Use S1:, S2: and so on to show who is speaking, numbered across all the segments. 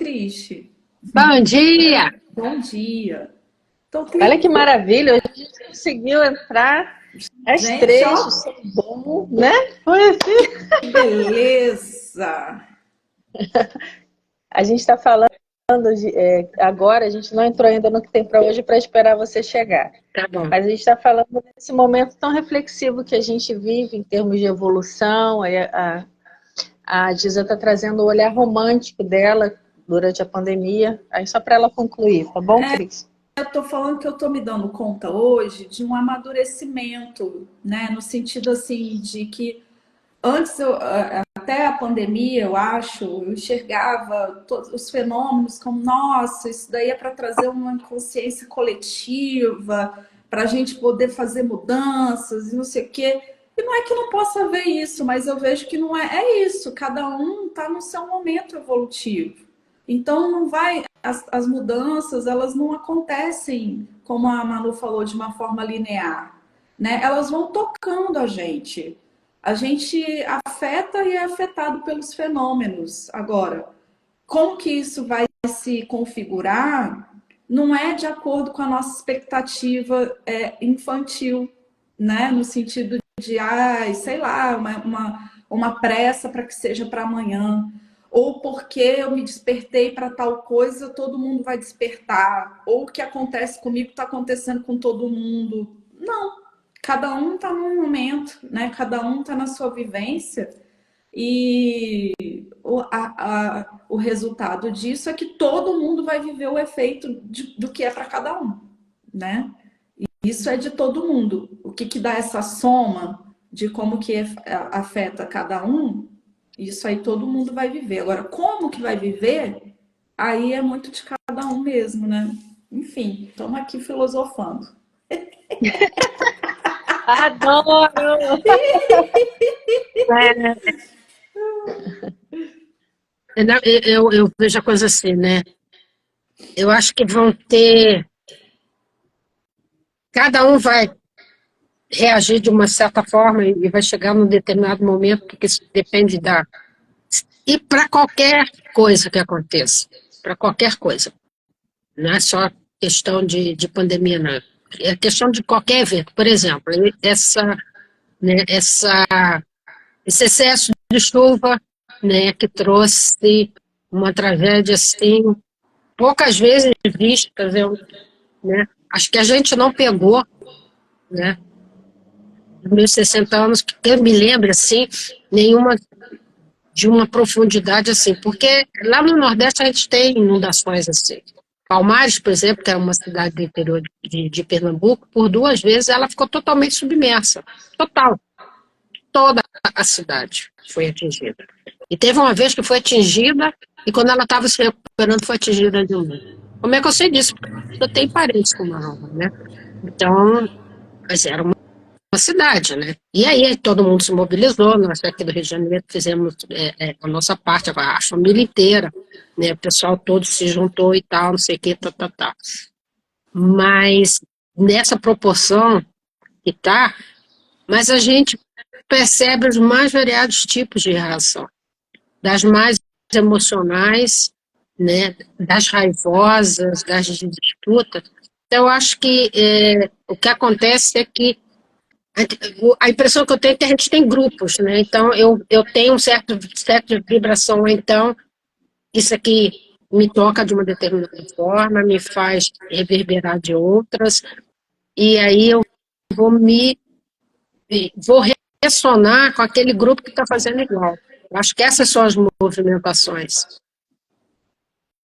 S1: Cristi.
S2: Bom dia!
S1: Bom dia. Então,
S2: Olha que maravilha, hoje a gente conseguiu entrar às
S1: gente,
S2: três, o
S1: ó,
S2: som bom, né? Foi assim.
S1: que beleza.
S2: A gente está falando agora, a gente não entrou ainda no que tem para hoje para esperar você chegar.
S3: Tá bom.
S2: Mas a gente está falando desse momento tão reflexivo que a gente vive em termos de evolução. A Giza está trazendo o olhar romântico dela durante a pandemia. Aí só para ela concluir, tá bom, Cris?
S1: Eu tô falando que eu tô me dando conta hoje de um amadurecimento, né? No sentido assim de que antes, até a pandemia, eu acho, eu enxergava todos os fenômenos como, nossa, isso daí é para trazer uma consciência coletiva, para a gente poder fazer mudanças e não sei o quê. E não é que eu não possa ver isso, mas eu vejo que não é isso. Cada um está no seu momento evolutivo. Então, não vai, as mudanças, elas não acontecem, como a Manu falou, de uma forma linear, né? Elas vão tocando a gente. A gente afeta e é afetado pelos fenômenos. Agora, como que isso vai se configurar não é de acordo com a nossa expectativa infantil, né? No sentido de, sei lá, uma pressa para que seja para amanhã. Ou porque eu me despertei para tal coisa, todo mundo vai despertar. Ou o que acontece comigo está acontecendo com todo mundo. Não. Cada um está num momento, né? Cada um está na sua vivência. E o resultado disso é que todo mundo vai viver o efeito do que é para cada um, né? E isso é de todo mundo. O que dá essa soma de como que afeta cada um, isso aí todo mundo vai viver. Agora, como que vai viver, aí é muito de cada um mesmo, né? Enfim, estamos aqui filosofando.
S2: Adoro!
S3: Eu vejo a coisa assim, né? Eu acho que vão ter. Cada um vai reagir de uma certa forma e vai chegar num determinado momento, porque isso depende da. E para qualquer coisa que aconteça, para qualquer coisa. Não é só questão de pandemia, não. É questão de qualquer evento. Por exemplo, né, esse excesso de chuva, né, que trouxe uma tragédia assim, poucas vezes vista, né? Acho que a gente não pegou, né, nos meus 60 anos, que eu me lembro assim, nenhuma de uma profundidade assim, porque lá no Nordeste a gente tem inundações assim. Palmares, por exemplo, que é uma cidade do interior de Pernambuco, por 2 vezes ela ficou totalmente submersa. Total. Toda a cidade foi atingida. E teve uma vez que foi atingida, e quando ela estava se recuperando, foi atingida de novo. Como é que eu sei disso? Porque eu tenho parentes com Manaus, né? Então, mas era uma cidade, né? E aí todo mundo se mobilizou, nós aqui do Rio de Janeiro fizemos a nossa parte, a família inteira, né? O pessoal todo se juntou e tal, não sei o que, tá. Mas nessa proporção que tá, mas a gente percebe os mais variados tipos de reação, das mais emocionais, né, das raivosas, das de disputa. Então, eu acho que o que acontece é que a impressão que eu tenho é que a gente tem grupos, né? Então, eu tenho um certo de vibração, então, isso aqui me toca de uma determinada forma, me faz reverberar de outras, e aí eu vou vou ressonar com aquele grupo que está fazendo igual. Eu acho que essas são as movimentações,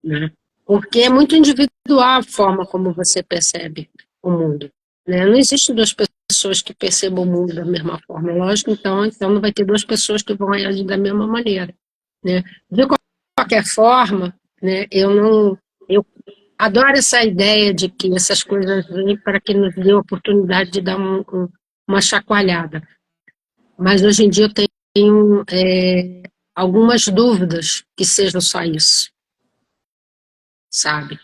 S3: né? Porque é muito individual a forma como você percebe o mundo, né? Não existe duas pessoas que percebam o mundo da mesma forma, lógico, então não vai ter duas pessoas que vão reagir da mesma maneira, né? De qualquer forma, né, eu adoro essa ideia de que essas coisas vêm para que nos dê a oportunidade de dar uma chacoalhada. Mas hoje em dia eu tenho algumas dúvidas que sejam só isso, sabe?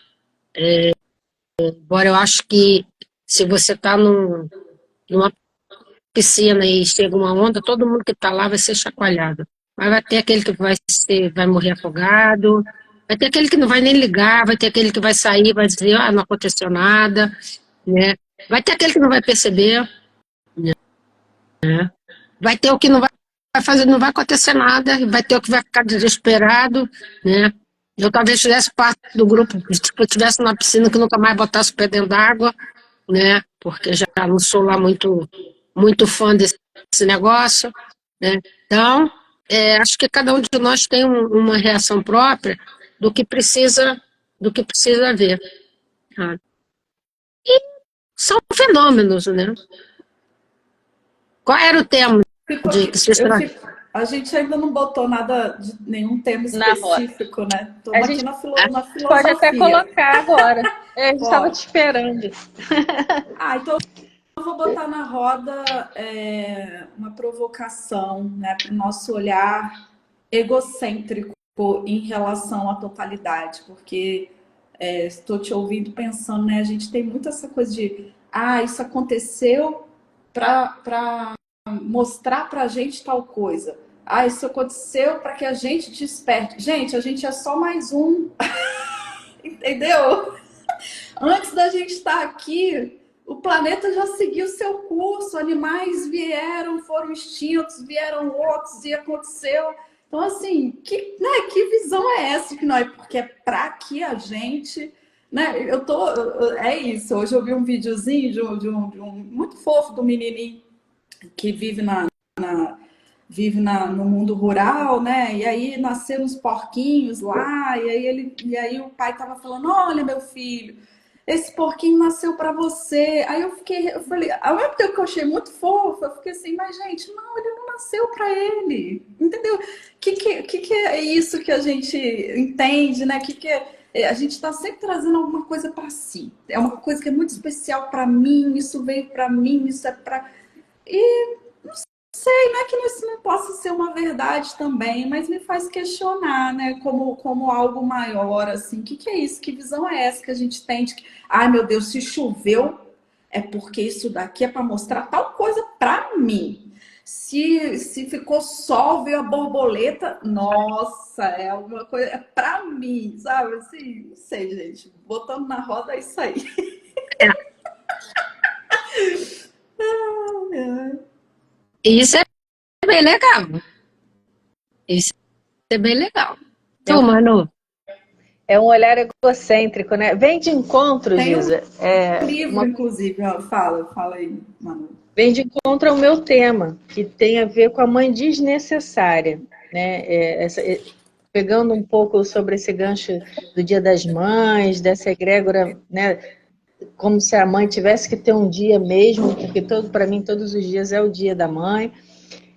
S3: Embora eu acho que se você está numa piscina e chega uma onda, todo mundo que está lá vai ser chacoalhado. Mas vai ter aquele que vai morrer afogado, Vai ter aquele que não vai nem ligar, vai ter aquele que vai sair, vai dizer, ah, não aconteceu nada, né? Vai ter aquele que não vai perceber, né? Vai ter o que não vai fazer, não vai acontecer nada, e vai ter o que vai ficar desesperado, né? Eu talvez fizesse parte do grupo, tipo, eu estivesse numa piscina que nunca mais botasse o pé dentro d'água, né? Porque já não sou lá muito fã desse negócio, né? Então, acho que cada um de nós tem uma reação própria do que precisa, do que precisa ver. Tá? São fenômenos, né? Qual era o tema
S1: Fico
S3: de
S1: aqui,
S3: que vocês
S1: eu
S3: tra-
S1: fico, a gente ainda não botou nada de nenhum tema
S2: Na roda.
S1: específico, né?
S2: A
S1: Estamos aqui
S2: gente
S1: na
S2: pode até
S1: filosofia.
S2: colocar agora. A gente estava te
S1: Pode.
S2: esperando.
S1: Então eu vou botar na roda uma provocação, né, para o nosso olhar egocêntrico em relação à totalidade, porque estou te ouvindo pensando, né? A gente tem muito essa coisa de, isso aconteceu para mostrar para a gente tal coisa. Isso aconteceu para que a gente desperte. Gente, a gente é só mais um, entendeu? Antes da gente estar aqui, o planeta já seguiu seu curso, animais vieram, foram extintos, vieram outros e aconteceu. Então, assim, que visão é essa que nós? Porque é para que a gente. Né? É isso. Hoje eu vi um videozinho de um muito fofo do menininho que no mundo rural, né? E aí nasceram uns porquinhos lá, e aí o pai tava falando: "Olha, meu filho, esse porquinho nasceu para você". Aí eu falei, ao mesmo tempo que eu achei muito fofo, eu fiquei assim, mas gente, não, ele não nasceu para ele, entendeu? Que é isso que a gente entende, né? A gente está sempre trazendo alguma coisa para si. É uma coisa que é muito especial para mim, isso veio para mim, isso é para. Não é que isso não possa ser uma verdade também, mas me faz questionar, né? Como algo maior, assim. O que é isso? Que visão é essa que a gente tem de que, ai meu Deus, se choveu, é porque isso daqui é para mostrar tal coisa para mim. Se ficou sol, veio a borboleta, nossa, é alguma coisa, é para mim, sabe? Assim, não sei, gente. Botando na roda é isso aí.
S3: É, isso é bem legal. Isso é bem legal.
S2: É
S3: Tu,
S2: um,
S3: Manu?
S2: é um olhar egocêntrico, né? Vem de encontro,
S1: Tem um
S2: Giza.
S1: livro, inclusive, ó, fala aí, Manu.
S2: Vem de encontro ao meu tema, que tem a ver com a mãe desnecessária, né? Pegando um pouco sobre esse gancho do Dia das Mães, dessa egrégora, né? Como se a mãe tivesse que ter um dia mesmo, porque para mim todos os dias é o dia da mãe.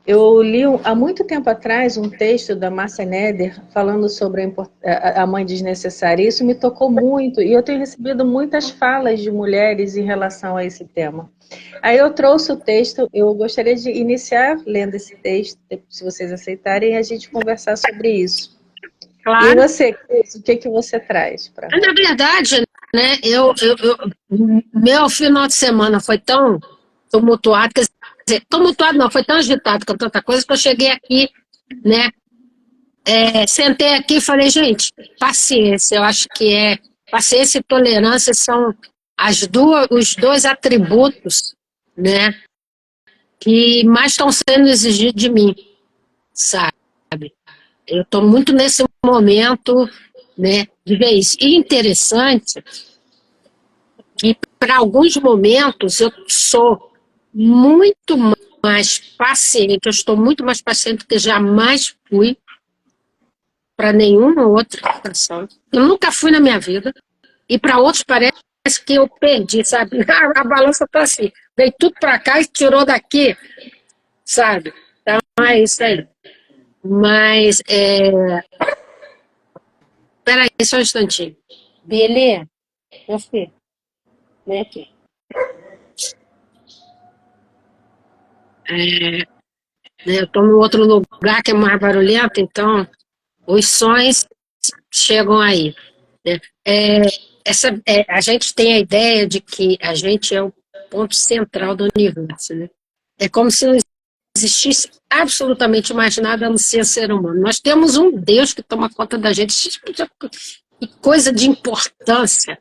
S2: Eu li há muito tempo atrás um texto da Márcia Neder falando sobre a mãe desnecessária. Isso me tocou muito e eu tenho recebido muitas falas de mulheres em relação a esse tema. Aí eu trouxe o texto, eu gostaria de iniciar lendo esse texto, se vocês aceitarem, e a gente conversar sobre isso. E
S3: Claro.
S2: você, Cris, o que você traz para
S3: Na verdade, né, meu final de semana foi tão tumultuado, quer dizer, tumultuado não, foi tão agitado com tanta coisa que eu cheguei aqui, né, sentei aqui e falei, gente, paciência, eu acho que paciência e tolerância são os dois atributos, né, que mais estão sendo exigidos de mim, sabe? Eu estou muito nesse momento, né, de ver isso. E interessante que para alguns momentos eu sou muito mais paciente, eu estou muito mais paciente do que jamais fui para nenhuma outra situação. Eu nunca fui na minha vida, e para outros parece que eu perdi, sabe? A balança está assim, veio tudo para cá e tirou daqui, sabe? Então é isso aí. Mas, peraí, só um instantinho. Beleza? Meu filho, vem aqui. Eu estou em outro lugar que é mais barulhento, então os sons chegam aí. Né? A gente tem a ideia de que a gente é o ponto central do universo. Né? É como se não existisse absolutamente mais nada a não ser ser humano. Nós temos um Deus que toma conta da gente. Que coisa de importância.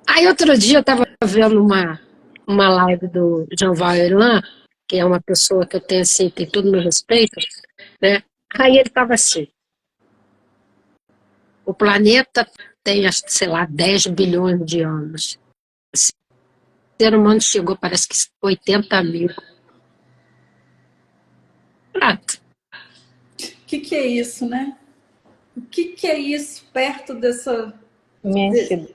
S3: Aí outro dia eu estava vendo uma live do Jean Valjean, que é uma pessoa que eu tenho assim, tem todo o meu respeito, né? Aí ele estava assim, o planeta tem, sei lá, 10 bilhões de anos. O ser humano chegou, parece que 80 mil. Prato.
S1: O que é isso, né? O que é isso perto dessa
S2: Imensidão,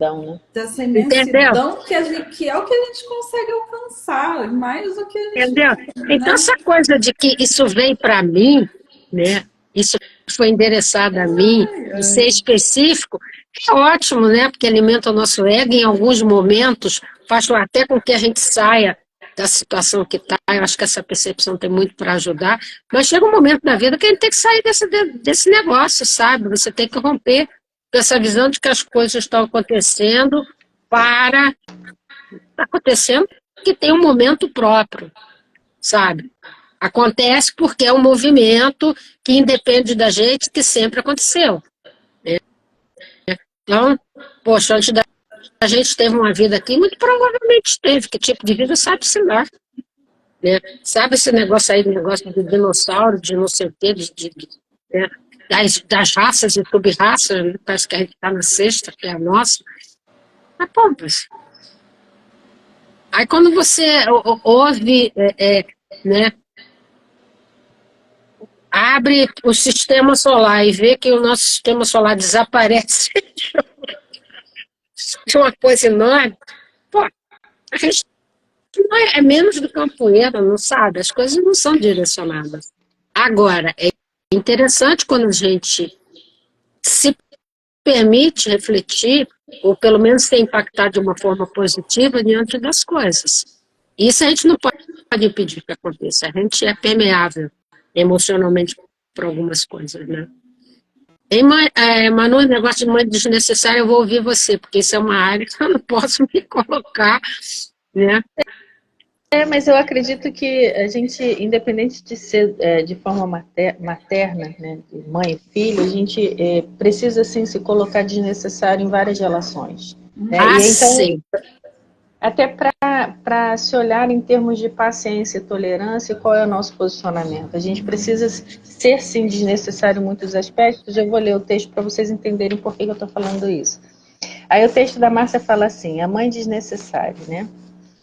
S2: né?
S1: dessa
S3: Entendeu?
S1: imensidão que é o que a gente consegue alcançar, mais do que a gente,
S3: Entendeu? Então,
S1: né?
S3: essa coisa de que isso veio para mim, né? Isso foi endereçado a mim, e ser específico, é ótimo, né? Porque alimenta o nosso ego, em alguns momentos, faz até com que a gente saia da situação que está. Eu acho que essa percepção tem muito para ajudar, mas chega um momento da vida que a gente tem que sair desse negócio, sabe? Você tem que romper com essa visão de que as coisas estão acontecendo para. Está acontecendo que tem um momento próprio, sabe? Acontece porque é um movimento que independe da gente, que sempre aconteceu. Né? Então, poxa, antes da gente teve uma vida aqui, muito provavelmente teve. Que tipo de vida sabe-se lá. Né? Sabe esse negócio aí, negócio de dinossauro, de não sei o quê, né? das raças e sub-raças, né? Parece que a gente está na sexta, que é a nossa. Mas, pô, aí quando você ouve, né, abre o sistema solar e vê que o nosso sistema solar desaparece de uma coisa enorme, pô, a gente não é menos do que uma poeira, não sabe? As coisas não são direcionadas. Agora, é interessante quando a gente se permite refletir, ou pelo menos ser impactado de uma forma positiva diante das coisas. Isso a gente não pode impedir que aconteça. A gente é permeável emocionalmente por algumas coisas, né? Manu, negócio de mãe desnecessária, eu vou ouvir você, porque isso é uma área que eu não posso me colocar, né?
S2: Mas eu acredito que a gente, independente de ser de forma materna, né, de mãe e filho, a gente precisa sim se colocar desnecessário em várias relações. Né? E então,
S3: Sim.
S2: até para se olhar em termos de paciência e tolerância, qual é o nosso posicionamento? A gente precisa ser sim desnecessário em muitos aspectos. Eu vou ler o texto para vocês entenderem por que eu estou falando isso. Aí o texto da Márcia fala assim: a mãe desnecessária, né?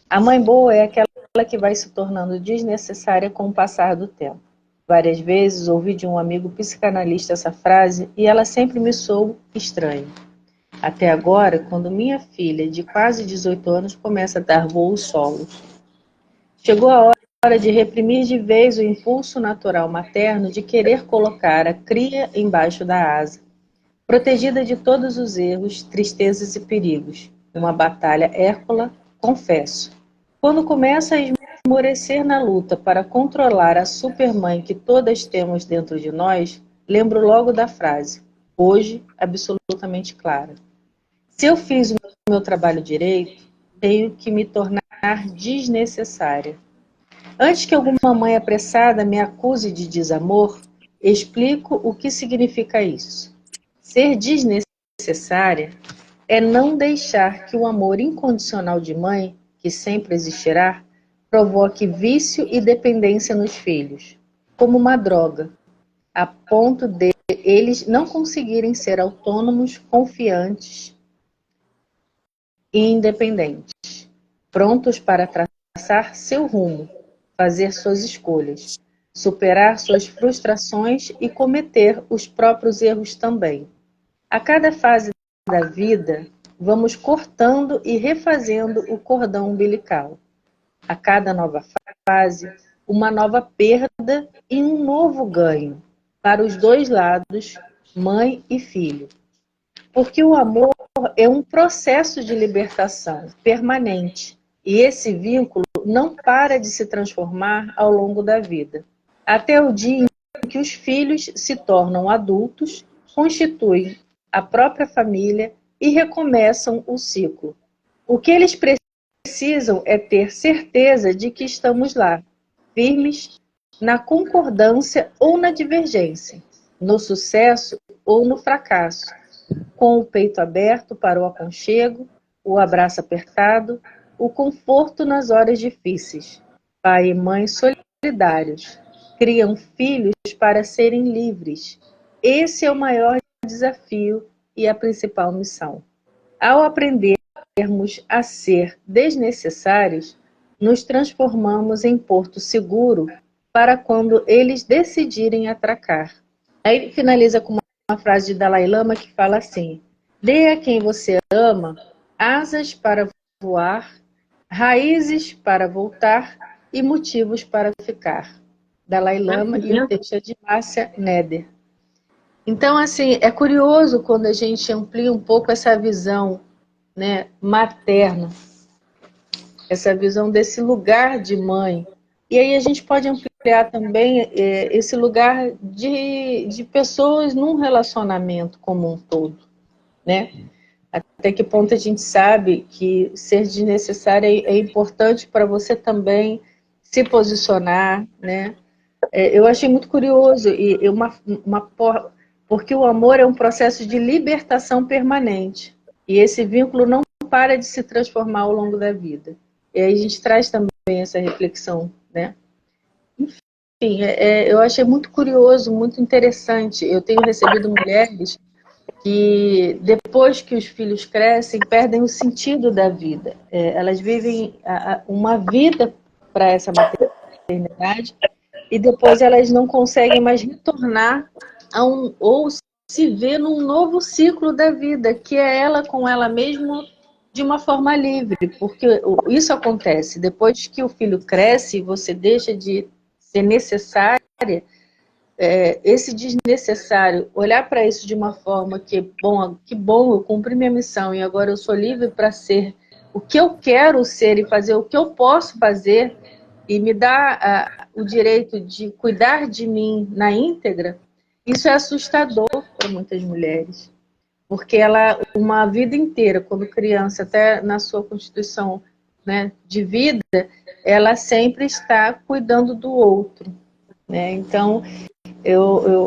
S2: A mãe boa é aquela que vai se tornando desnecessária com o passar do tempo. Várias vezes ouvi de um amigo psicanalista essa frase e ela sempre me soou estranha. Até agora, quando minha filha, de quase 18 anos, começa a dar voos solos. Chegou a hora de reprimir de vez o impulso natural materno de querer colocar a cria embaixo da asa, protegida de todos os erros, tristezas e perigos. Uma batalha hércula, confesso. Quando começa a esmorecer na luta para controlar a supermãe que todas temos dentro de nós, lembro logo da frase, hoje absolutamente clara. Se eu fiz o meu trabalho direito, tenho que me tornar desnecessária. Antes que alguma mãe apressada me acuse de desamor, explico o que significa isso. Ser desnecessária é não deixar que o amor incondicional de mãe, que sempre existirá, provoque vício e dependência nos filhos, como uma droga, a ponto de eles não conseguirem ser autônomos, confiantes e independentes, prontos para traçar seu rumo, fazer suas escolhas, superar suas frustrações e cometer os próprios erros também. A cada fase da vida, vamos cortando e refazendo o cordão umbilical. A cada nova fase, uma nova perda e um novo ganho, para os dois lados, mãe e filho. Porque o amor é um processo de libertação permanente, e esse vínculo não para de se transformar ao longo da vida, até o dia em que os filhos se tornam adultos, constituem a própria família e recomeçam o ciclo. O que eles precisam é ter certeza de que estamos lá, firmes, na concordância ou na divergência, no sucesso ou no fracasso, com o peito aberto para o aconchego, o abraço apertado, o conforto nas horas difíceis. Pai e mãe solidários criam filhos para serem livres. Esse é o maior desafio e a principal missão. Ao aprendermos a ser desnecessários, nos transformamos em porto seguro para quando eles decidirem atracar. Aí ele finaliza com uma frase de Dalai Lama que fala assim: dê a quem você ama asas para voar, raízes para voltar e motivos para ficar. Dalai Lama, e o texto é de Márcia Neder. Então, assim, é curioso quando a gente amplia um pouco essa visão, né, materna, essa visão desse lugar de mãe. E aí a gente pode ampliar também esse lugar de pessoas num relacionamento como um todo, né? Até que ponto a gente sabe que ser desnecessário é importante para você também se posicionar, né? Eu achei muito curioso, porque o amor é um processo de libertação permanente. E esse vínculo não para de se transformar ao longo da vida. E aí a gente traz também essa reflexão, né? Enfim, eu achei muito curioso, muito interessante. Eu tenho recebido mulheres que, depois que os filhos crescem, perdem o sentido da vida. Elas vivem uma vida para essa maternidade e depois elas não conseguem mais retornar ou se ver num novo ciclo da vida, que é ela com ela mesma de uma forma livre, porque isso acontece, depois que o filho cresce, você deixa de ser necessária, esse desnecessário, olhar para isso de uma forma que bom, eu cumpri minha missão e agora eu sou livre para ser o que eu quero ser e fazer o que eu posso fazer, e me dá o direito de cuidar de mim na íntegra, isso é assustador para muitas mulheres. Porque ela, uma vida inteira, quando criança, até na sua constituição, né, de vida, ela sempre está cuidando do outro, né? Então,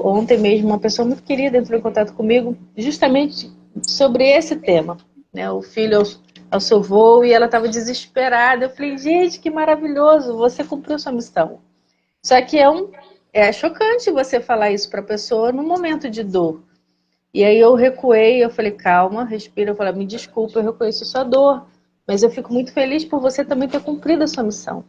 S2: ontem mesmo, uma pessoa muito querida entrou em contato comigo justamente sobre esse tema, né? O filho ao seu voo, e ela estava desesperada. Eu falei, gente, que maravilhoso, você cumpriu sua missão. Só que é chocante você falar isso para a pessoa num momento de dor. E aí eu recuei, eu falei, calma, respira. Eu falei, me desculpa, eu reconheço sua dor, mas eu fico muito feliz por você também ter cumprido a sua missão.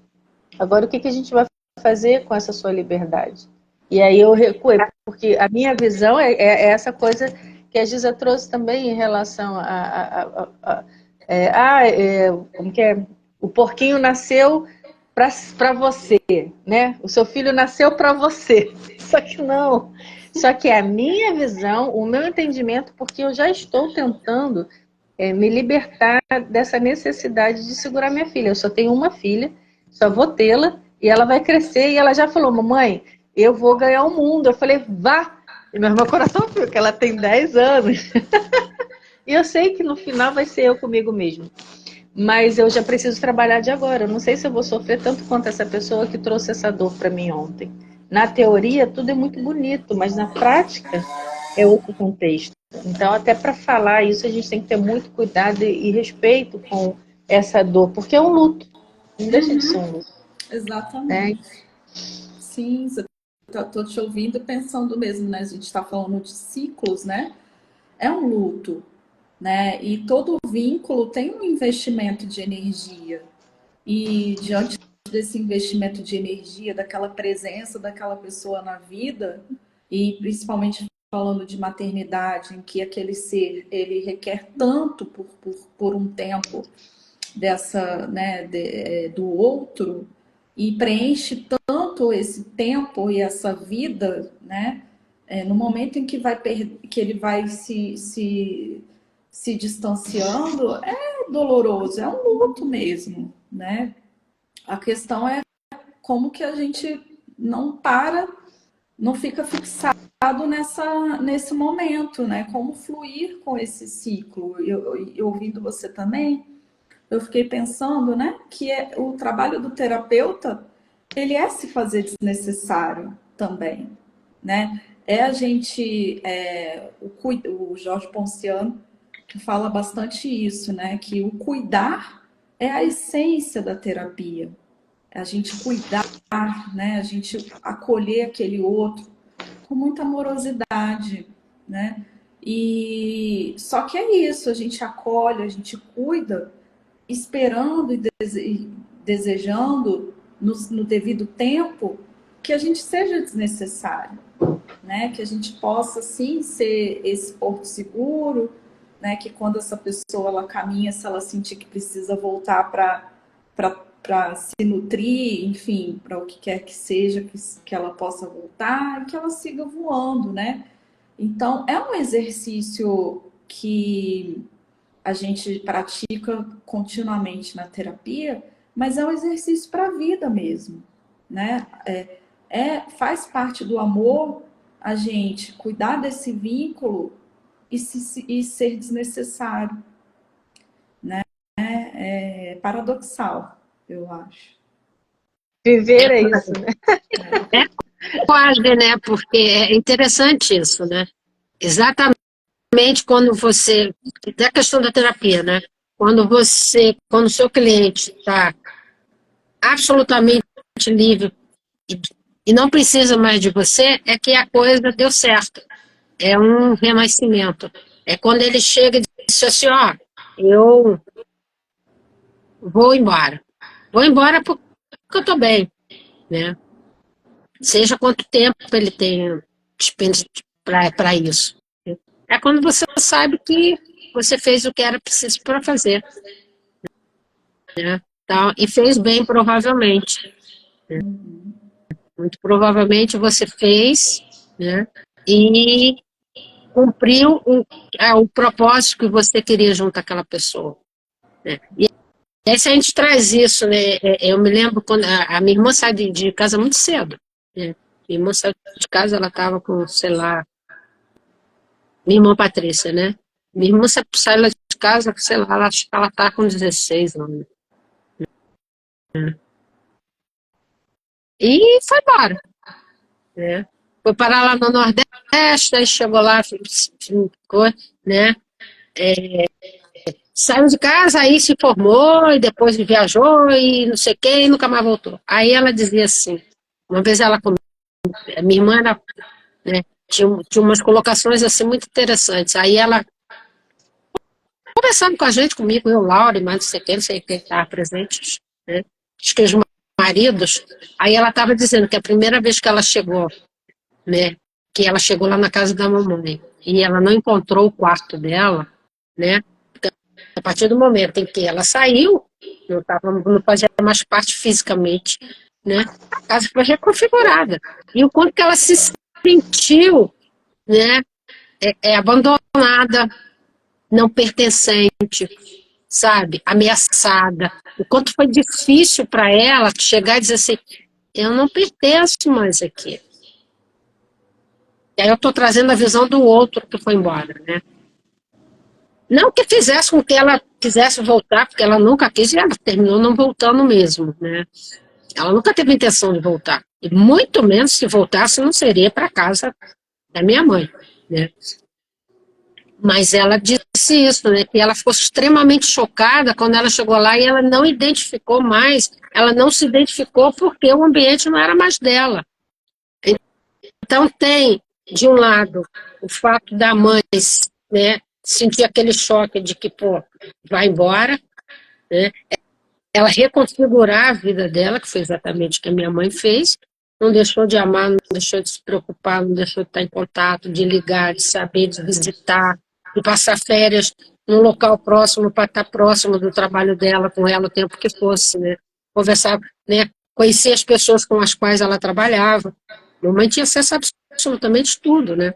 S2: Agora, o que a gente vai fazer com essa sua liberdade? E aí eu recuei, porque a minha visão é essa coisa que a Giza trouxe também em relação como que é? O porquinho nasceu para você, né? O seu filho nasceu para você. Só que não. Só que a minha visão, o meu entendimento, porque eu já estou tentando me libertar dessa necessidade de segurar minha filha. Eu só tenho uma filha, só vou tê-la, e ela vai crescer, e ela já falou, mamãe, eu vou ganhar o mundo. Eu falei, vá! E meu coração viu que ela tem 10 anos. E eu sei que no final vai ser eu comigo mesmo. Mas eu já preciso trabalhar de agora. Eu não sei se eu vou sofrer tanto quanto essa pessoa que trouxe essa dor para mim ontem. Na teoria, tudo é muito bonito, mas na prática é outro contexto. Então, até para falar isso, a gente tem que ter muito cuidado e respeito com essa dor, porque é um luto. Não deixa de ser um luto.
S1: Exatamente. Sim, estou te ouvindo pensando mesmo, né? A gente está falando de ciclos, né? É um luto, né? E todo vínculo tem um investimento de energia. E diante desse investimento de energia, daquela presença daquela pessoa na vida, e principalmente falando de maternidade, em que aquele ser ele requer tanto por um tempo dessa, né, do outro, e preenche tanto esse tempo e essa vida, né? No momento em que que ele vai se distanciando, é doloroso, é um luto mesmo, né? A questão é como que a gente não para, não fica fixado nesse momento, né? Como fluir com esse ciclo. Eu ouvindo você também, eu fiquei pensando, né, que o trabalho do terapeuta ele é se fazer desnecessário também, né? É a gente, o Jorge Ponciano, que fala bastante isso, né? Que o cuidar é a essência da terapia. É a gente cuidar, né? A gente acolher aquele outro com muita amorosidade, né? E só que é isso, a gente acolhe, a gente cuida, esperando e desejando no devido tempo que a gente seja desnecessário, né? Que a gente possa sim ser esse porto seguro, né? Que quando essa pessoa ela caminha, se ela sentir que precisa voltar para se nutrir, enfim, para o que quer que seja, que ela possa voltar e que ela siga voando, né? Então, é um exercício que a gente pratica continuamente na terapia, mas é um exercício para a vida mesmo, né? Faz parte do amor a gente cuidar desse vínculo e ser desnecessário, né? É paradoxal, eu acho.
S2: Viver é isso, né?
S3: É quase, né? Porque é interessante isso, né? Exatamente quando você. Da questão da terapia, né? Quando o seu cliente está absolutamente livre e, e não precisa mais de você, é que a coisa deu certo. É um renascimento. É quando ele chega e diz assim, ó, eu vou embora. Vou embora porque eu tô bem, né? Seja quanto tempo ele tem para isso. É quando você sabe que você fez o que era preciso para fazer, né? Então, e fez bem, provavelmente. Muito provavelmente você fez, né? E cumpriu o propósito que você queria junto àquela pessoa, né? E aí, se a gente traz isso, né? Eu me lembro quando a minha irmã saiu de casa muito cedo, né? Minha irmã saiu de casa, ela estava com, sei lá, minha irmã Patrícia, né? Minha irmã saiu lá de casa, sei lá, acho que ela tá com 16 anos. E foi embora, né? Foi parar lá no Nordeste, aí chegou lá, ficou, né? Saiu de casa, aí se formou, e depois viajou, e não sei o quê, e nunca mais voltou. Aí ela dizia assim, uma vez ela, minha irmã era, né, tinha umas colocações assim muito interessantes. Aí ela, conversando com a gente, comigo, eu, Laura, e mais não sei quem estava presente, né? Acho que os maridos. Aí ela estava dizendo que a primeira vez que ela chegou, né? Que ela chegou lá na casa da mamãe e ela não encontrou o quarto dela, né? A partir do momento em que ela saiu, não fazia mais parte fisicamente, né? A casa foi reconfigurada. E o quanto que ela se sentiu, né? Abandonada, não pertencente, sabe? Ameaçada. O quanto foi difícil para ela chegar e dizer assim, eu não pertenço mais aqui. E aí eu estou trazendo a visão do outro que foi embora, né? Não que fizesse com que ela quisesse voltar, porque ela nunca quis e ela terminou não voltando mesmo, né? Ela nunca teve intenção de voltar. E muito menos se voltasse, não seria para casa da minha mãe, né? Mas ela disse isso, né? Que ela ficou extremamente chocada quando ela chegou lá e ela não identificou mais, ela não se identificou porque o ambiente não era mais dela. Então tem, de um lado, o fato da mãe, né, sentir aquele choque de que, pô, vai embora, né? Ela reconfigurar a vida dela, que foi exatamente o que a minha mãe fez, não deixou de amar, não deixou de se preocupar, não deixou de estar em contato, de ligar, de saber, de visitar, de passar férias num local próximo para estar próximo do trabalho dela, com ela o tempo que fosse, né? Conversar, né? Conhecer as pessoas com as quais ela trabalhava. Minha mãe tinha acesso a absolutamente tudo, né?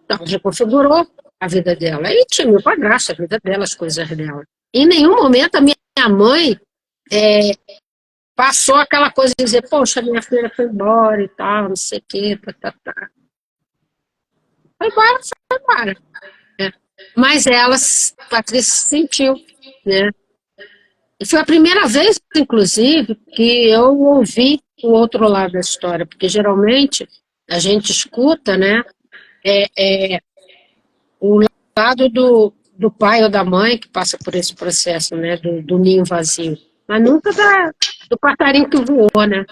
S3: Então, reconfigurou a vida dela. E tinha meu padrasto, a vida dela, as coisas dela. Em nenhum momento a minha mãe passou aquela coisa de dizer, poxa, minha filha foi embora e tal, não sei o quê, tá. Foi embora, foi embora. Né? Mas ela, Patrícia, sentiu, né? E foi a primeira vez, inclusive, que eu ouvi o outro lado da história, porque geralmente a gente escuta, né, o lado do pai ou da mãe que passa por esse processo, né, do ninho vazio, mas nunca do passarinho que voou, né?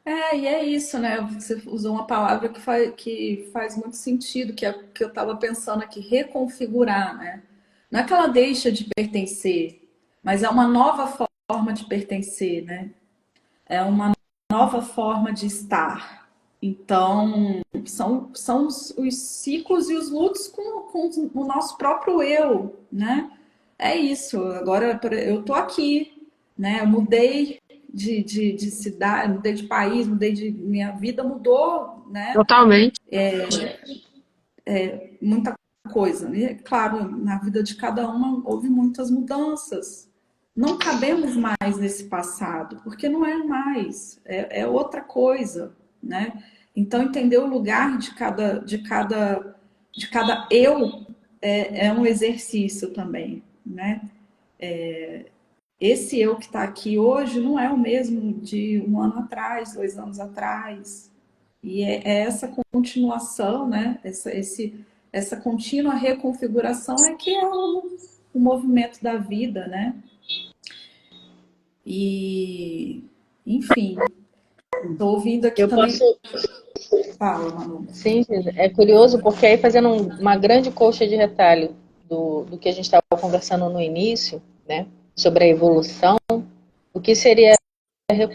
S1: E é isso, né? Você usou uma palavra que faz muito sentido, que é o que eu estava pensando aqui, reconfigurar, né? Não é que ela deixa de pertencer, mas é uma nova forma de pertencer, né? É uma nova forma de estar. Então, são os ciclos e os lutos com o nosso próprio eu, né? É isso. Agora eu tô aqui, né? Eu mudei de cidade, mudei de país, minha vida mudou, né?
S3: Totalmente.
S1: Muita coisa. E, claro, na vida de cada uma houve muitas mudanças. Não cabemos mais nesse passado, porque não é mais, é outra coisa, né? Então, entender o lugar de cada eu é um exercício também, né? Esse eu que está aqui hoje não é o mesmo de um ano atrás, 2 anos atrás. E é essa continuação, né? Essa contínua reconfiguração é que é o movimento da vida, né? E, enfim, estou ouvindo aqui
S2: Eu
S1: também.
S2: posso,
S1: Fala, Manu.
S2: sim, é curioso, porque aí fazendo uma grande colcha de retalho do que a gente estava conversando no início, né, sobre a evolução, o que seria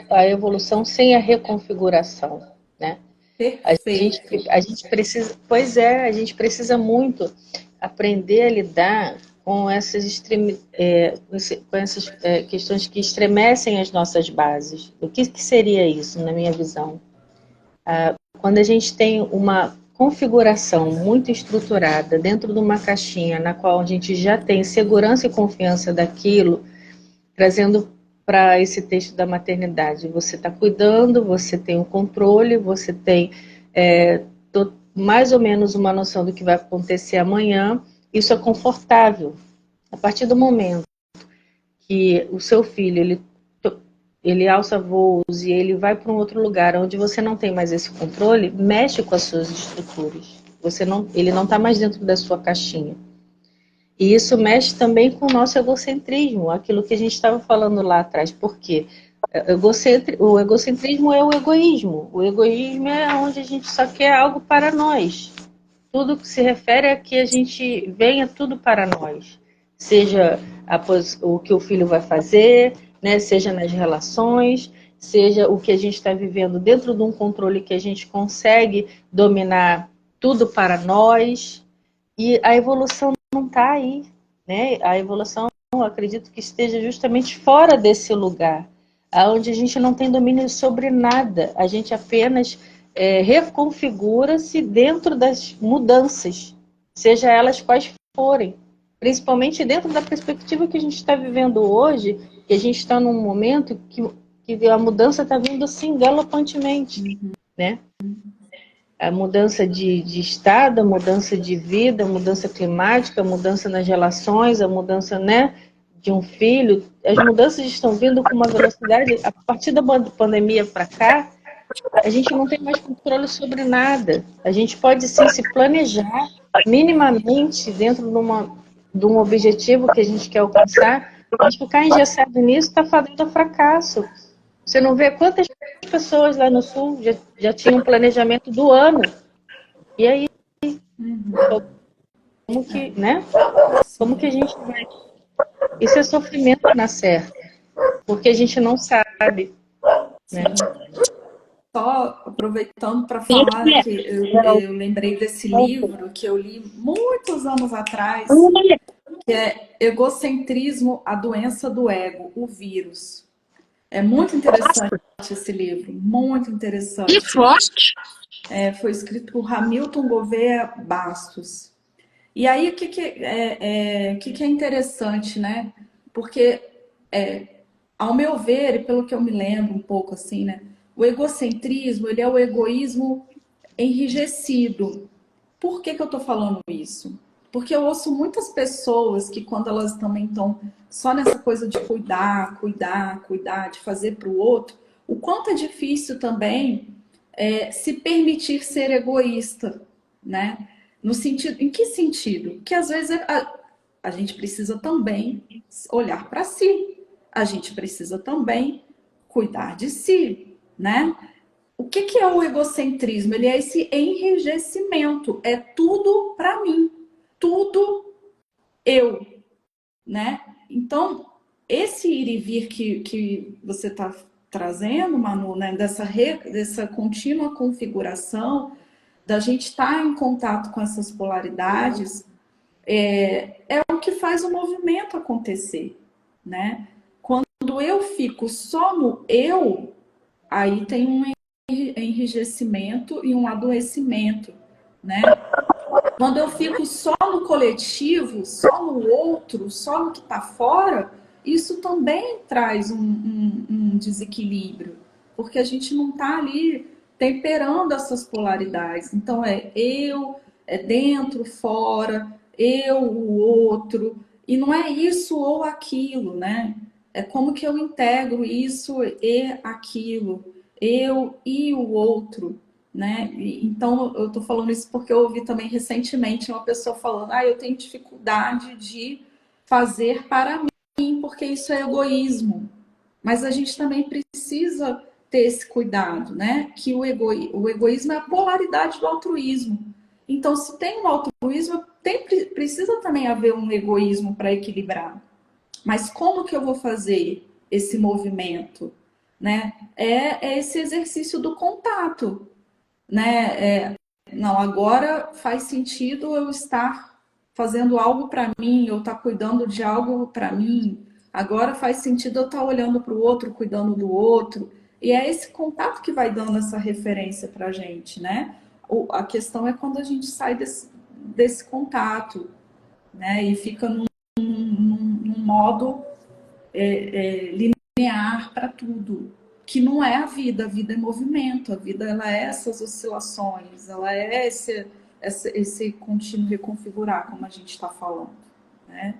S2: a evolução sem a reconfiguração, né?
S1: Perfeito.
S2: A gente precisa, pois é, a gente precisa muito aprender a lidar com com essas questões que estremecem as nossas bases. O que seria isso, na minha visão? Quando a gente tem uma configuração muito estruturada dentro de uma caixinha na qual a gente já tem segurança e confiança daquilo, trazendo para esse texto da maternidade, você está cuidando, você tem o controle, você tem mais ou menos uma noção do que vai acontecer amanhã, isso é confortável. A partir do momento que o seu filho ele alça voos e ele vai para um outro lugar onde você não tem mais esse controle, mexe com as suas estruturas. Ele não está mais dentro da sua caixinha. E isso mexe também com o nosso egocentrismo, aquilo que a gente estava falando lá atrás. Por quê? O egocentrismo é o egoísmo. O egoísmo é onde a gente só quer algo para nós. Tudo que se refere a que a gente venha tudo para nós. Seja o que o filho vai fazer, né? Seja nas relações, seja o que a gente está vivendo dentro de um controle que a gente consegue dominar tudo para nós. E a evolução não está aí, né? A evolução, eu acredito que esteja justamente fora desse lugar, onde a gente não tem domínio sobre nada, a gente apenas reconfigura-se dentro das mudanças, seja elas quais forem, principalmente dentro da perspectiva que a gente está vivendo hoje, que a gente está num momento que a mudança está vindo assim galopantemente, né? A mudança de estado, a mudança de vida, a mudança climática, a mudança nas relações, a mudança, né, de um filho. As mudanças estão vindo com uma velocidade, a partir da pandemia para cá, a gente não tem mais controle sobre nada. A gente pode sim se planejar minimamente dentro de um objetivo que a gente quer alcançar, mas ficar engessado nisso está fadado ao fracasso. Você não vê quantas pessoas lá no Sul já tinham um planejamento do ano. E aí, como que, né? Como que a gente vai? Isso é sofrimento na certa, porque a gente não sabe, né?
S1: Só aproveitando para falar que eu lembrei desse livro que eu li muitos anos atrás, que é Egocentrismo, a Doença do Ego, o Vírus. É muito interessante esse livro, muito
S3: Que
S1: interessante.
S3: forte!
S1: Foi escrito por Hamilton Gouveia Bastos. E aí, o que é interessante, né? Porque, ao meu ver, e pelo que eu me lembro um pouco assim, né? O egocentrismo, ele é o egoísmo enrijecido. Por que eu estou falando isso? Porque eu ouço muitas pessoas que quando elas também estão só nessa coisa de cuidar, cuidar, cuidar, de fazer para o outro, o quanto é difícil também se permitir ser egoísta, né? No sentido, em que sentido? Que às vezes a gente precisa também olhar para si, a gente precisa também cuidar de si, né? O que é o egocentrismo? Ele é esse enrijecimento, é tudo para mim, tudo eu, né? Então, esse ir e vir que você está trazendo, Manu, né? Dessa contínua configuração, da gente estar em contato com essas polaridades, é o que faz o movimento acontecer, né? Quando eu fico só no eu, aí tem um enrijecimento e um adoecimento, né? Quando eu fico só no coletivo, só no outro, só no que está fora, isso também traz um desequilíbrio, porque a gente não está ali temperando essas polaridades. Então é dentro, fora, eu, o outro, e não é isso ou aquilo, né? É como que eu integro isso e aquilo, eu e o outro, né? Então, eu estou falando isso porque eu ouvi também recentemente uma pessoa falando: eu tenho dificuldade de fazer para mim, porque isso é egoísmo. Mas a gente também precisa ter esse cuidado, né? Que o egoísmo é a polaridade do altruísmo. Então, se tem um altruísmo, precisa também haver um egoísmo para equilibrar. Mas como que eu vou fazer esse movimento? Né? É esse exercício do contato, né? Não, agora faz sentido eu estar fazendo algo para mim, eu estar cuidando de algo para mim. Agora faz sentido eu estar olhando para o outro, cuidando do outro. E é esse contato que vai dando essa referência para a gente, né? A questão é quando a gente sai desse contato, né? E fica num modo linear para tudo, que não é a vida é movimento, a vida ela é essas oscilações, ela é esse contínuo reconfigurar, como a gente está falando, né?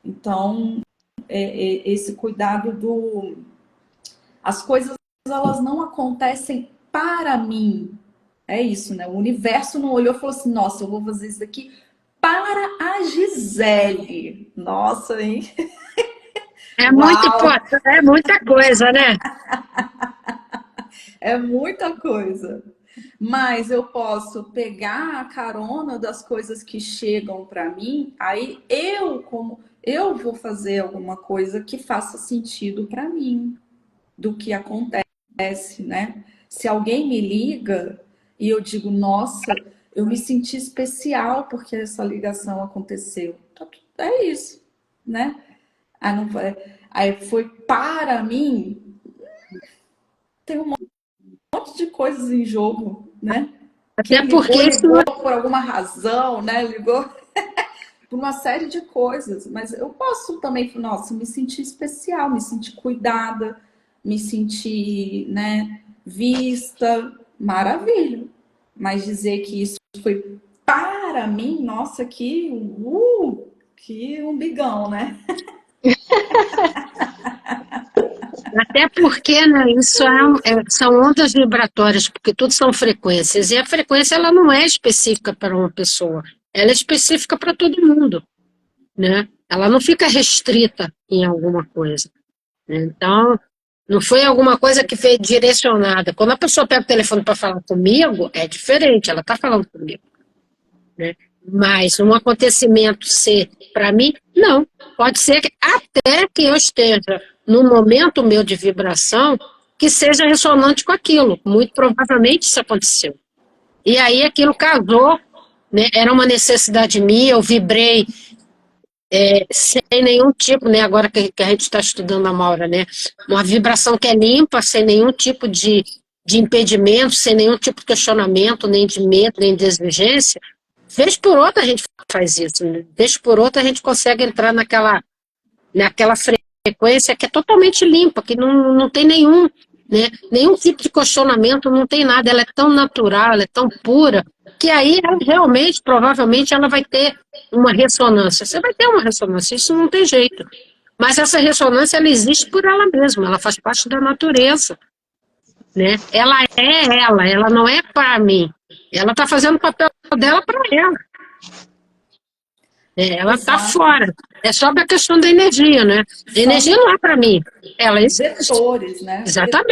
S1: Então, esse cuidado as coisas elas não acontecem para mim, é isso, né? O universo não olhou e falou assim: nossa, eu vou fazer isso daqui para a Gisele. Nossa, hein?
S3: É muito
S1: Uau!
S3: importante, é muita coisa, né?
S1: É muita coisa. Mas eu posso pegar a carona das coisas que chegam para mim, aí como eu vou fazer alguma coisa que faça sentido para mim, do que acontece, né? Se alguém me liga e eu digo: nossa, eu me senti especial porque essa ligação aconteceu. É isso, né? Aí foi para mim, tem um monte de coisas em jogo, né?
S3: Até
S1: Quem ligou,
S3: porque isso,
S1: ligou por alguma razão, né? Ligou por uma série de coisas. Mas eu posso também, nossa, me sentir especial, me sentir cuidada, me sentir, né, vista, maravilha. Mas dizer que isso foi para mim, nossa, que umbigão, né?
S3: até porque, né, isso são ondas vibratórias, porque tudo são frequências, e a frequência ela não é específica para uma pessoa, ela é específica para todo mundo, né? Ela não fica restrita em alguma coisa, né? Então, não foi alguma coisa que foi direcionada. Quando a pessoa pega o telefone para falar comigo, é diferente, ela está falando comigo, né? Mas um acontecimento ser para mim, não. Pode ser que até que eu esteja num momento meu de vibração que seja ressonante com aquilo. Muito provavelmente isso aconteceu. E aí aquilo casou, né? Era uma necessidade minha, eu vibrei sem nenhum tipo, né? Agora que a gente está estudando a Maura, né? Uma vibração que é limpa, sem nenhum tipo de impedimento, sem nenhum tipo de questionamento, nem de medo, nem de exigência. Vez por outra a gente faz isso, né? Vez por outra a gente consegue entrar naquela frequência que é totalmente limpa, que não tem nenhum né? Nenhum tipo de questionamento, não tem nada, ela é tão natural, ela é tão pura, que aí ela realmente, provavelmente, ela vai ter uma ressonância. Você vai ter uma ressonância, isso não tem jeito. Mas essa ressonância, ela existe por ela mesma, ela faz parte da natureza, né? Ela não é para mim. Ela está fazendo o papel dela para ela. Ela está
S1: Exato.
S3: fora. É só a questão da energia, né? A energia não é para mim. Ela existe.
S1: Vetores, né?
S3: Exatamente.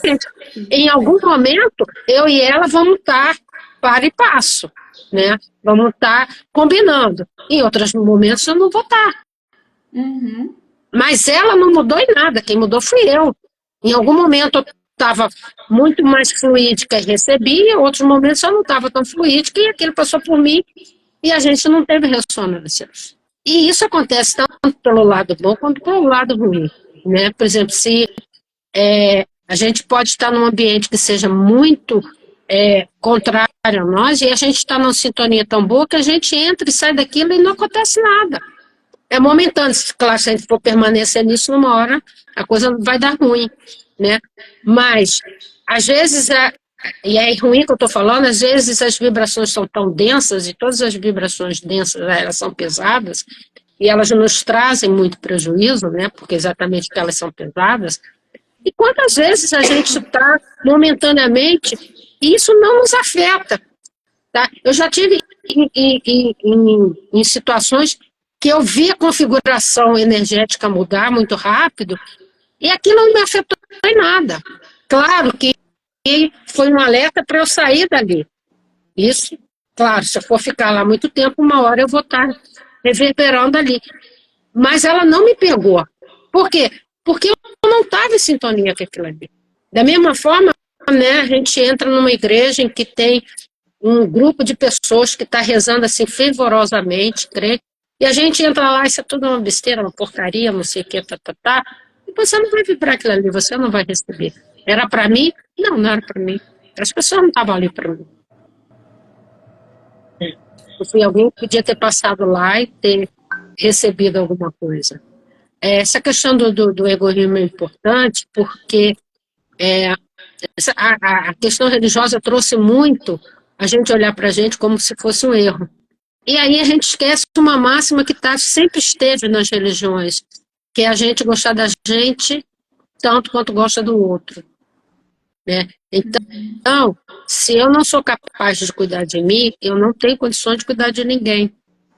S1: Vetores.
S3: Em algum momento, eu e ela vamos estar para e passo, né? Vamos estar combinando. Em outros momentos eu não vou estar.
S1: Uhum.
S3: Mas ela não mudou em nada, quem mudou fui eu. Em algum momento eu estava muito mais fluídica e recebia, em outros momentos eu não estava tão fluídica e aquilo passou por mim e a gente não teve ressonância. E isso acontece tanto pelo lado bom quanto pelo lado ruim, né? Por exemplo, se a gente pode estar num ambiente que seja muito contrário a nós e a gente está numa sintonia tão boa que a gente entra e sai daquilo e não acontece nada. É momentâneo, claro, se a gente for permanecer nisso numa hora, a coisa vai dar ruim, né? Mas, às vezes, e é ruim que eu estou falando, às vezes as vibrações são tão densas, e todas as vibrações densas, elas são pesadas, e elas nos trazem muito prejuízo, né? Porque exatamente porque elas são pesadas. E quantas vezes a gente está momentaneamente, e isso não nos afeta, tá? Eu já tive em situações que eu vi a configuração energética mudar muito rápido e aquilo não me afetou em nada. Claro que foi um alerta para eu sair dali. Isso, claro, se eu for ficar lá muito tempo, uma hora eu vou estar reverberando ali. Mas ela não me pegou. Por quê? Porque eu não estava em sintonia com aquilo ali. Da mesma forma, né, a gente entra numa igreja em que tem um grupo de pessoas que está rezando assim fervorosamente, crê, e a gente entra lá, isso é tudo uma besteira, uma porcaria, não sei o que, e você não vai vibrar aquilo ali, você não vai receber. Era para mim? Não, não era para mim. As pessoas não estavam ali para mim. Eu fui alguém que podia ter passado lá e ter recebido alguma coisa. Essa questão do egoísmo é importante porque a questão religiosa trouxe muito a gente olhar para a gente como se fosse um erro. E aí a gente esquece uma máxima que sempre esteve nas religiões, que é a gente gostar da gente tanto quanto gosta do outro, né? Então, se eu não sou capaz de cuidar de mim, eu não tenho condições de cuidar de ninguém.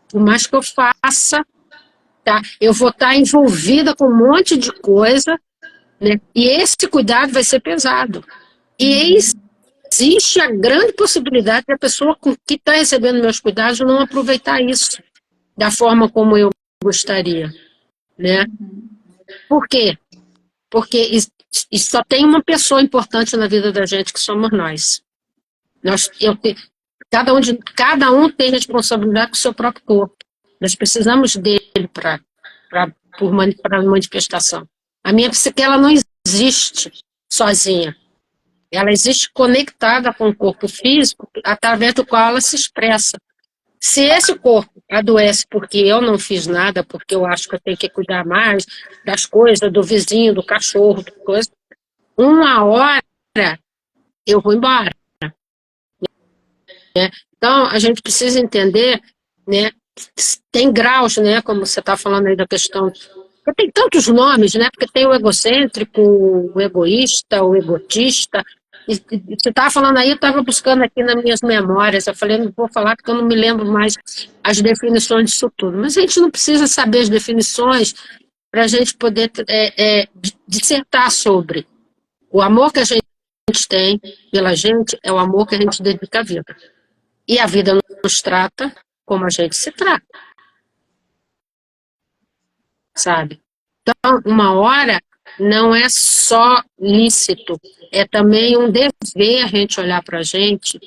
S3: Por mais que eu faça, tá? Eu vou estar envolvida com um monte de coisa, né? E esse cuidado vai ser pesado. E existe a grande possibilidade da pessoa que está recebendo meus cuidados não aproveitar isso da forma como eu gostaria, né? Por quê? Porque só tem uma pessoa importante na vida da gente, que somos nós. Cada um tem responsabilidade com o seu próprio corpo. Nós precisamos dele para manifestação. A minha psique, ela não existe sozinha. Ela existe conectada com o corpo físico, através do qual ela se expressa. Se esse corpo adoece porque eu não fiz nada, porque eu acho que eu tenho que cuidar mais das coisas, do vizinho, do cachorro, do coisa, uma hora eu vou embora. Né? Então, a gente precisa entender, né, tem graus, né, como você está falando aí da questão. Porque tem tantos nomes, né? Porque tem o egocêntrico, o egoísta, o egotista. E você estava falando aí, eu estava buscando aqui nas minhas memórias. Eu falei, não vou falar porque eu não me lembro mais as definições disso tudo. Mas a gente não precisa saber as definições para a gente poder dissertar sobre. O amor que a gente tem pela gente é o amor que a gente dedica à vida. E a vida nos trata como a gente se trata. Sabe? Então, uma hora não é só lícito, é também um dever a gente olhar para a gente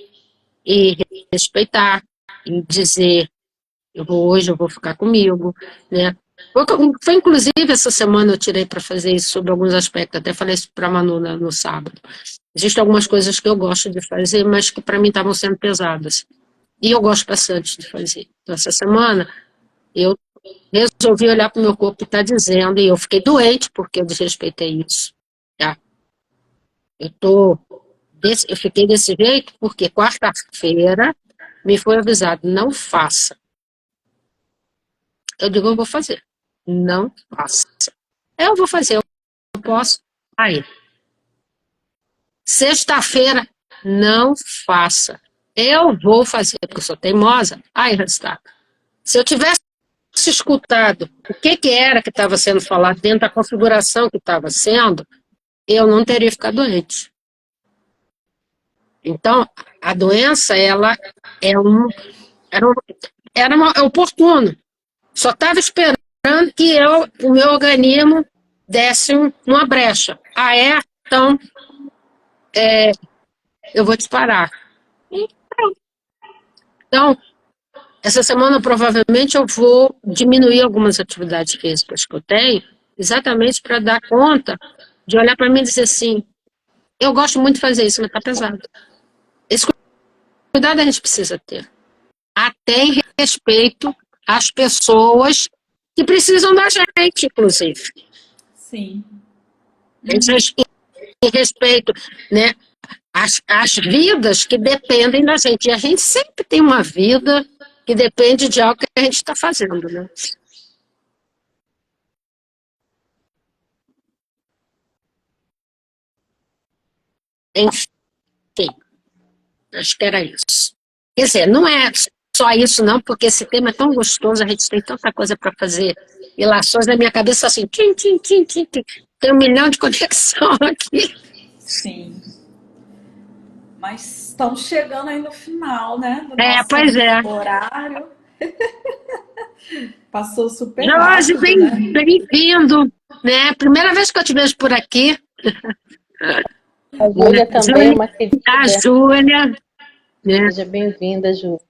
S3: e respeitar, e dizer, hoje eu vou ficar comigo, né? Foi inclusive essa semana eu tirei para fazer isso sobre alguns aspectos, até falei isso para a Manu no sábado. Existem algumas coisas que eu gosto de fazer, mas que para mim estavam sendo pesadas. E eu gosto bastante de fazer. Então, essa semana eu resolvi olhar para o meu corpo e está dizendo, e eu fiquei doente porque eu desrespeitei isso. Tá? eu fiquei desse jeito porque quarta-feira me foi avisado, não faça. Eu digo, eu vou fazer. Não faça. Eu vou fazer, eu posso. Aí. Sexta-feira, não faça. Eu vou fazer, porque eu sou teimosa. Aí, resultado. Se eu tivesse escutado o que era que estava sendo falado dentro da configuração que estava sendo, eu não teria ficado doente. Então, a doença, ela é era oportuno. Só estava esperando que o meu organismo desse uma brecha. Então, eu vou disparar. Então, essa semana, provavelmente, eu vou diminuir algumas atividades físicas que eu tenho, exatamente para dar conta de olhar para mim e dizer assim, eu gosto muito de fazer isso, mas está pesado. Esse cuidado a gente precisa ter. Até em respeito às pessoas que precisam da gente, inclusive.
S1: Sim.
S3: Em respeito, né, às vidas que dependem da gente. E a gente sempre tem uma vida que depende de algo que a gente está fazendo, né? Enfim, acho que era isso. Quer dizer, não é só isso não, porque esse tema é tão gostoso, a gente tem tanta coisa para fazer. Ilações na minha cabeça assim, tim, tim, tim, tim, tim. Tem 1 milhão de conexão aqui.
S1: Sim. Mas estamos chegando aí no final, né? Do
S3: Pois é.
S1: horário. Passou super
S3: Jorge,
S1: rápido, né?
S3: bem-vindo, né? Primeira vez que eu te vejo por aqui.
S2: A Júlia também, uma querida.
S3: A Júlia. Né?
S2: Seja bem-vinda, Júlia.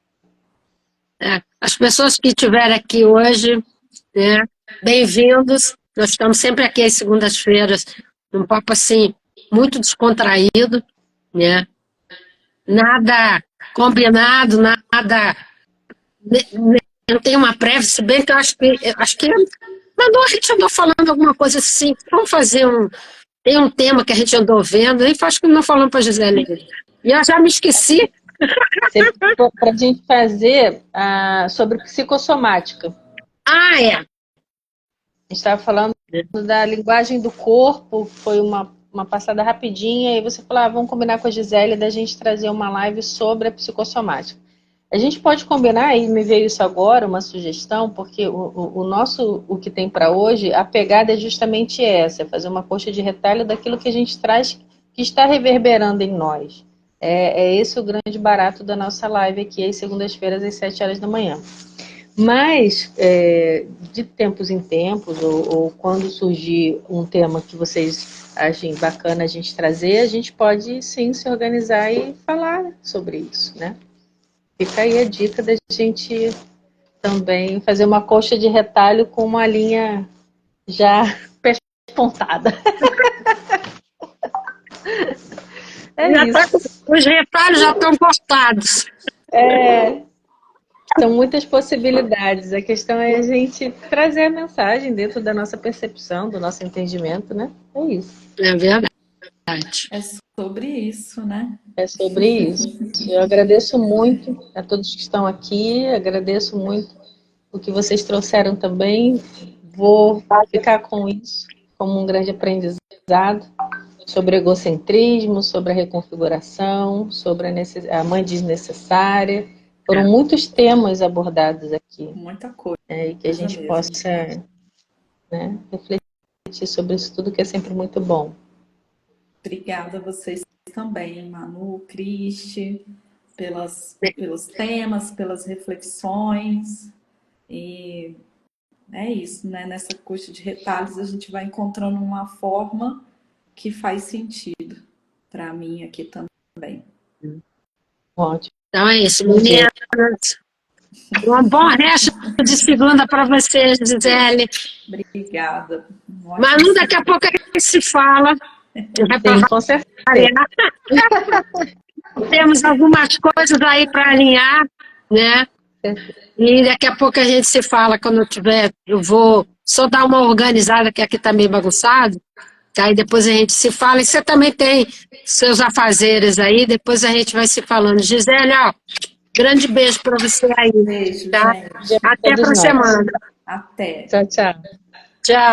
S3: As pessoas que estiverem aqui hoje, né? Bem-vindos. Nós estamos sempre aqui às segundas-feiras, num papo assim, muito descontraído, né? Nada combinado, nada. Não tem uma prévia, se bem que eu acho que a gente andou falando alguma coisa assim, vamos fazer tem um tema que a gente andou vendo, e acho que não falamos para a Gisele. E eu já me esqueci.
S2: Para a gente fazer sobre psicossomática.
S3: É.
S2: A gente estava falando da linguagem do corpo, foi uma passada rapidinha, e você falou, vamos combinar com a Gisele da gente trazer uma live sobre a psicossomática. A gente pode combinar, e me veio isso agora, uma sugestão, porque o que tem para hoje, a pegada é justamente essa, é fazer uma coxa de retalho daquilo que a gente traz, que está reverberando em nós. É esse o grande barato da nossa live aqui, às segundas-feiras, às 7 horas da manhã. Mas, de tempos em tempos, ou quando surgir um tema que vocês achem bacana a gente trazer, a gente pode sim se organizar e falar sobre isso, né? Fica aí a dica da gente também fazer uma coxa de retalho com uma linha já pespontada.
S3: Os retalhos já estão cortados.
S2: São muitas possibilidades. A questão é a gente trazer a mensagem dentro da nossa percepção, do nosso entendimento, né? É isso.
S3: É verdade.
S1: É sobre isso, né?
S2: É sobre isso. Eu agradeço muito a todos que estão aqui, agradeço muito o que vocês trouxeram também. Vou ficar com isso como um grande aprendizado sobre egocentrismo, sobre a reconfiguração, sobre a mãe desnecessária. Foram muitos temas abordados aqui.
S1: Muita coisa.
S2: E que a gente
S1: mesmo.
S2: possa, né, refletir sobre isso tudo, que é sempre muito bom.
S1: Obrigada a vocês também, Manu, Cristi, pelos temas, pelas reflexões. E é isso, né? Nessa coxa de retalhos a gente vai encontrando uma forma que faz sentido para mim aqui também.
S2: Ótimo.
S3: Então é isso, meninas. Um bom resto de segunda para vocês, Gisele.
S1: Obrigada.
S3: Manu, daqui a pouco a gente se fala.
S2: Sim, com certeza.
S3: Temos algumas coisas aí para alinhar, né? E daqui a pouco a gente se fala quando eu tiver. Eu vou só dar uma organizada, que aqui está meio bagunçado, Aí depois a gente se fala. E você também tem seus afazeres aí, depois a gente vai se falando. Gisele, ó, grande beijo para você aí,
S1: Beijo,
S3: tá?
S1: gente.
S3: Até
S2: Todos
S3: para
S2: nós.
S3: semana.
S1: Até.
S2: Tchau, tchau.
S3: Tchau.